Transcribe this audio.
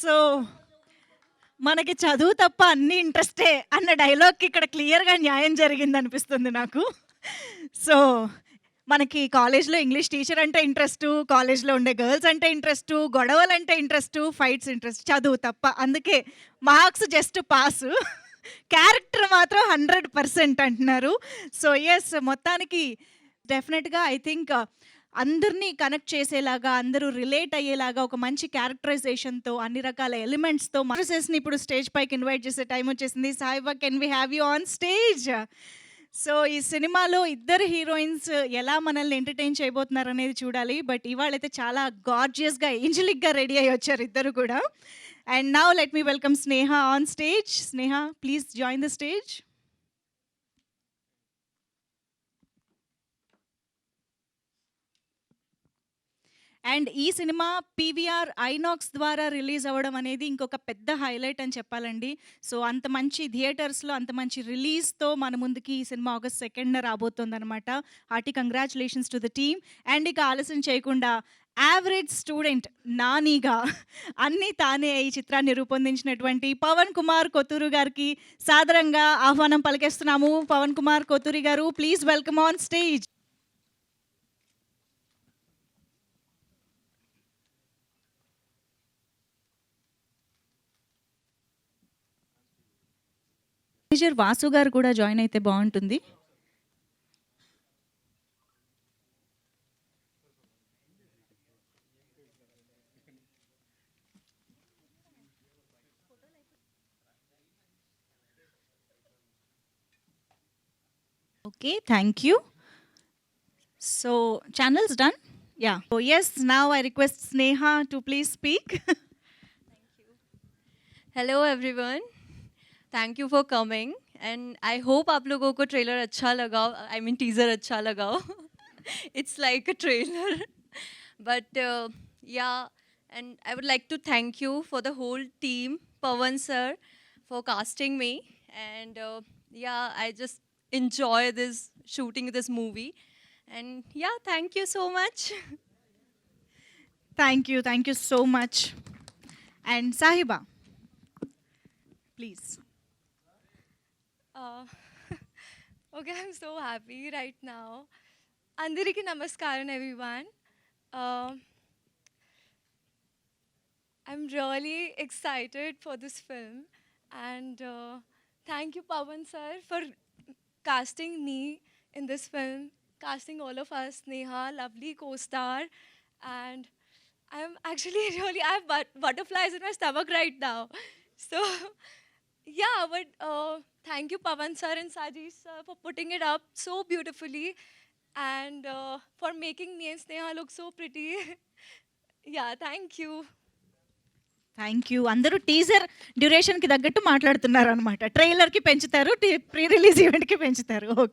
So మనకి చదువు తప్ప అన్ని ఇంట్రెస్టే అన్న డైలాగ్‌కి ఇక్కడ క్లియర్‌గా న్యాయం జరిగిందనిపిస్తుంది నాకు. సో మనకి కాలేజ్‌లో ఇంగ్లీష్ టీచర్ అంటే ఇంట్రెస్టు, కాలేజ్‌లో ఉండే గర్ల్స్ అంటే ఇంట్రెస్టు, గొడవలంటే ఇంట్రెస్టు, ఫైట్స్ ఇంట్రెస్ట్. చదువు తప్ప. అందుకే మార్క్స్ జస్ట్ పాసు. క్యారెక్టర్ మాత్రం 100% అంటున్నారు. సో యెస్, మొత్తానికి డెఫినెట్‌గా ఐ థింక్ అందరినీ కనెక్ట్ చేసేలాగా, అందరూ రిలేట్ అయ్యేలాగా ఒక మంచి క్యారెక్టరైజేషన్‌తో, అన్ని రకాల ఎలిమెంట్స్‌తో మాస్టర్స్‌ని ఇప్పుడు స్టేజ్ పైకి ఇన్వైట్ చేసే టైం వచ్చేసింది. Saiba, can we have you on stage? So ఈ సినిమాలో ఇద్దరు హీరోయిన్స్ ఎలా మనల్ని ఎంటర్‌టైన్ చేయబోతున్నారనేది చూడాలి. బట్ ఇవాళైతే చాలా గార్జియస్‌గా, ఏంజెలిక్‌గా రెడీ అయ్యి వచ్చారు ఇద్దరు కూడా. And now let me welcome Sneha on stage. Sneha, please join the stage. And ఈ సినిమా పీవీఆర్ ఐనాక్స్ ద్వారా రిలీజ్ అవ్వడం అనేది ఇంకొక పెద్ద హైలైట్ అని చెప్పాలండి. సో అంత మంచి థియేటర్స్‌లో అంత మంచి రిలీజ్‌తో మన ముందుకి ఈ సినిమా ఆగస్ట్ 2న రాబోతోందనమాట. Hearty congratulations to the team. And ఇక ఆలస్యం చేయకుండా యావరేజ్ స్టూడెంట్ నానీగా అన్నీ తానే ఈ చిత్రాన్ని రూపొందించినటువంటి పవన్ కుమార్ కొత్తూరు గారికి సాదరంగా ఆహ్వానం పలికేస్తున్నాము. పవన్ కుమార్ కొత్తూరి గారు, please welcome on stage. Manager Vasu గారు కూడా జాయిన్ అయితే బాగుంటుంది. Okay, thank you. So channels done? Yeah. So yes, now I request Sneha to please speak. Hello everyone, thank you for coming and I hope आप लोगों को trailer अच्छा लगा, I mean teaser अच्छा लगा. It's like a trailer. But yeah, and I would like to thank you for the whole team, Pawan sir, for casting me. And yeah, I just enjoy this shooting this movie. And yeah, thank you so much. Thank you so much. And Sahiba, please. Uh, okay, I'm so happy right now. Andariki namaskaram, everyone. Uh, I'm really excited for this film, and thank you, Pawan sir, for casting me in this film, casting all of us, Neha, lovely co-star, and I'm actually really I have butterflies in my stomach right now. So yeah, but thank you, Pawan sir and Sajesh sir, for putting it up so beautifully and for making me and Sneha look so pretty. Yeah, thank you. Thank you. అందరూ teaser డ్యూరేషన్కి తగ్గట్టు మాట్లాడుతున్నారు అనమాట. ట్రైలర్కి పెంచుతారు, pre release ఈవెంట్కి పెంచుతారు. Okay.